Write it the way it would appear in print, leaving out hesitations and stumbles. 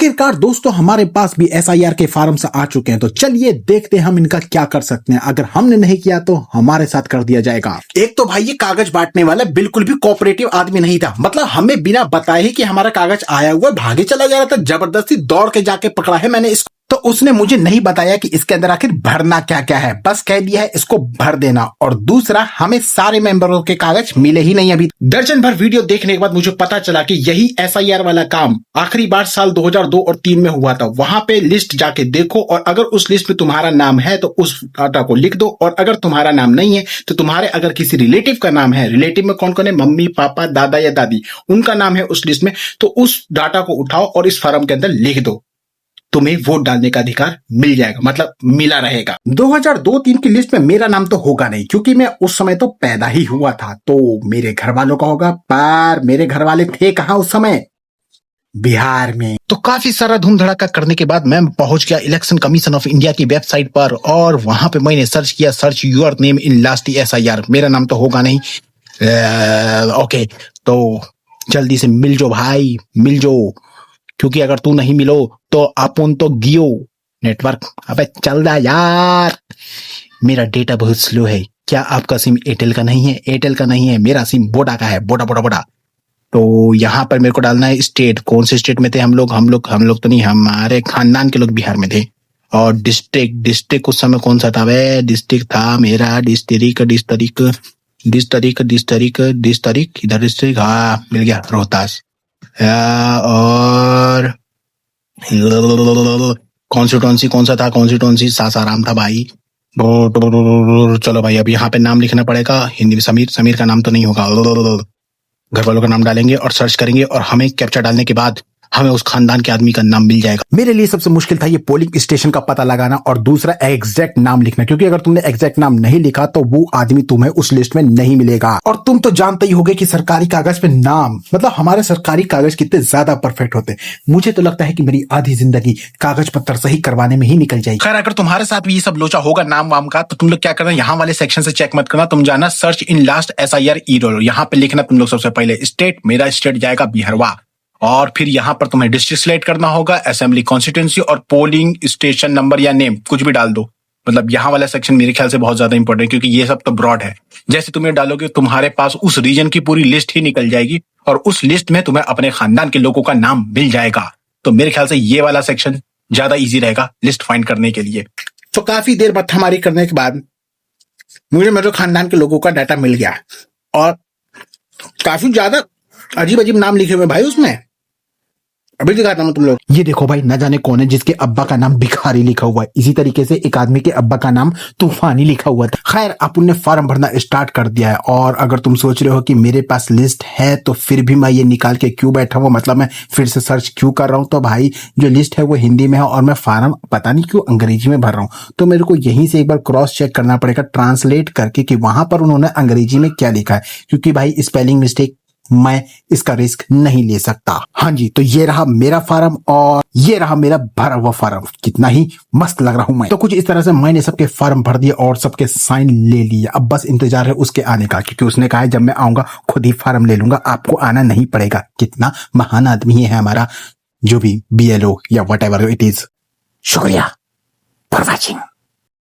आखिरकार दोस्तों हमारे पास भी एसआईआर के फॉर्म से आ चुके हैं, तो चलिए देखते हैं हम इनका क्या कर सकते हैं। अगर हमने नहीं किया तो हमारे साथ कर दिया जाएगा। एक तो भाई ये कागज बांटने वाला बिल्कुल भी कोऑपरेटिव आदमी नहीं था। मतलब हमें बिना बताए ही कि हमारा कागज आया हुआ भागे चला जा रहा था। जबरदस्ती दौड़ के जाके पकड़ा है मैंने इसको। तो उसने मुझे नहीं बताया कि इसके अंदर आखिर भरना क्या क्या है, बस कह दिया है इसको भर देना। और दूसरा, हमें सारे मेंबरों के कागज मिले ही नहीं। अभी दर्जन भर वीडियो देखने के बाद मुझे पता चला कि यही एसआईआर वाला काम आखिरी बार साल 2002 और 3 में हुआ था। वहां पे लिस्ट जाके देखो और अगर उस लिस्ट में तुम्हारा नाम है तो उस डाटा को लिख दो, और अगर तुम्हारा नाम नहीं है तो तुम्हारे अगर किसी रिलेटिव का नाम है, रिलेटिव में कौन कौन है, मम्मी पापा दादा या दादी, उनका नाम है उस लिस्ट में, तो उस डाटा को उठाओ और इस फॉर्म के अंदर लिख दो। तुम्हें वोट डालने का अधिकार मिल जाएगा, मतलब मिला रहेगा। 2002-3 की लिस्ट में मेरा नाम तो होगा नहीं, क्योंकि मैं उस समय तो पैदा ही हुआ था। तो मेरे घर वालों का होगा, पर मेरे घर वाले थे कहां उस समय? बिहार में। तो काफी सारा धूम धड़ाका करने के बाद मैं पहुंच गया इलेक्शन कमीशन ऑफ इंडिया की वेबसाइट पर, और वहां पे मैंने सर्च किया, search your name in last SIR. मेरा नाम तो होगा नहीं। ओके, तो जल्दी से मिल जो भाई, मिल जो, क्योंकि अगर तू नहीं मिलो तो अपन तो गियो नेटवर्क। अबे चल रहा यार, मेरा डेटा बहुत स्लो है। क्या आपका सिम एयरटेल का नहीं है? एयरटेल का नहीं है, मेरा सिम वोडा का है, वोडा वोडा वोडा। तो यहाँ पर मेरे को डालना है स्टेट। कौन से स्टेट में थे हम लोग तो नहीं, हमारे खानदान के लोग बिहार में थे। और डिस्ट्रिक्ट उस समय कौन सा था? वे डिस्ट्रिक्ट था मेरा डिस्ट्रिक्ट, इधर डिस्ट्रिक्ट, हाँ मिल गया, रोहतास। और कॉन्स्टिट्यूंसी कौन सा था? कॉन्स्टिट्यूंसी सासाराम था भाई। चलो भाई, अब यहाँ पे नाम लिखना पड़ेगा हिंदी में। समीर का नाम तो नहीं होगा। घर वालों का नाम डालेंगे और सर्च करेंगे, और हमें कैप्चा डालने के बाद हमें उस खानदान के आदमी का नाम मिल जाएगा। मेरे लिए सबसे मुश्किल था ये पोलिंग स्टेशन का पता लगाना, और दूसरा एग्जैक्ट नाम लिखना, क्योंकि अगर तुमने एग्जैक्ट नाम नहीं लिखा तो वो आदमी तुम्हें उस लिस्ट में नहीं मिलेगा। और तुम तो जानते ही होगे कि सरकारी कागज पे नाम, मतलब हमारे सरकारी कागज कितने ज्यादा परफेक्ट होते हैं। मुझे तो लगता है कि मेरी आधी जिंदगी कागज पत्तर सही करवाने में ही निकल जाएगी। खैर, अगर तुम्हारे साथ भी ये सब लोचा होगा नाम वाम का, तो तुम लोग क्या करना, यहाँ वाले सेक्शन से चेक मत करना, तुम जाना सर्च इन लास्ट एसआईआर ईरोल। यहाँ पे लिखना तुम लोग सबसे पहले स्टेट। मेरा स्टेट जाएगा बिहारवा, और फिर यहाँ पर तुम्हें डिस्ट्रिक्ट सिलेक्ट करना होगा, असेंबली कॉन्स्टिट्यूंसी, और पोलिंग स्टेशन नंबर या नेम कुछ भी डाल दो। मतलब यहाँ वाला सेक्शन मेरे ख्याल से बहुत ज्यादा इंपॉर्टेंट है, क्योंकि ये सब तो ब्रॉड है। जैसे तुम्हें डालोगे तुम्हारे पास उस रीजन की पूरी लिस्ट ही निकल जाएगी, और उस लिस्ट में तुम्हें अपने खानदान के लोगों का नाम मिल जाएगा। तो मेरे ख्याल से ये वाला सेक्शन ज्यादा ईजी रहेगा लिस्ट फाइंड करने के लिए। तो काफी देर बदहमारी करने के बाद मुझे मेरे खानदान के लोगों का डाटा मिल गया, और काफी ज्यादा अजीब अजीब नाम लिखे हुए भाई उसमें। अभी दिखाता हूं तुम लोग। ये देखो भाई, न जाने कौन है जिसके अब्बा का नाम भिखारी लिखा हुआ है। इसी तरीके से एक आदमी के अब्बा का नाम तूफानी लिखा हुआ था। खैर, अपन ने फॉर्म भरना स्टार्ट कर दिया है। और अगर तुम सोच रहे हो कि मेरे पास लिस्ट है तो फिर भी मैं ये निकाल के क्यों बैठा हुआ, मतलब मैं फिर से सर्च क्यों कर रहा हूँ, तो भाई जो लिस्ट है वो हिंदी में है, और मैं फॉर्म पता नहीं क्यों अंग्रेजी में भर रहा हूँ। तो मेरे को यहीं से एक बार क्रॉस चेक करना पड़ेगा ट्रांसलेट करके कि वहां पर उन्होंने अंग्रेजी में क्या लिखा है, क्योंकि भाई स्पेलिंग मिस्टेक मैं इसका रिस्क नहीं ले सकता। हाँ जी, तो ये रहा मेरा फार्म, और ये रहा मेरा भरा हुआ फार्म। कितना ही मस्त लग रहा हूं मैं। तो कुछ इस तरह से मैंने सबके फार्म भर दिए और सबके साइन ले लिए। अब बस इंतजार है उसके आने का, क्योंकि उसने कहा है जब मैं आऊंगा खुद ही फार्म ले लूंगा, आपको आना नहीं पड़ेगा। कितना महान आदमी है हमारा जो भी BLO या वट एवर इट इज। शुक्रिया फॉर वॉचिंग।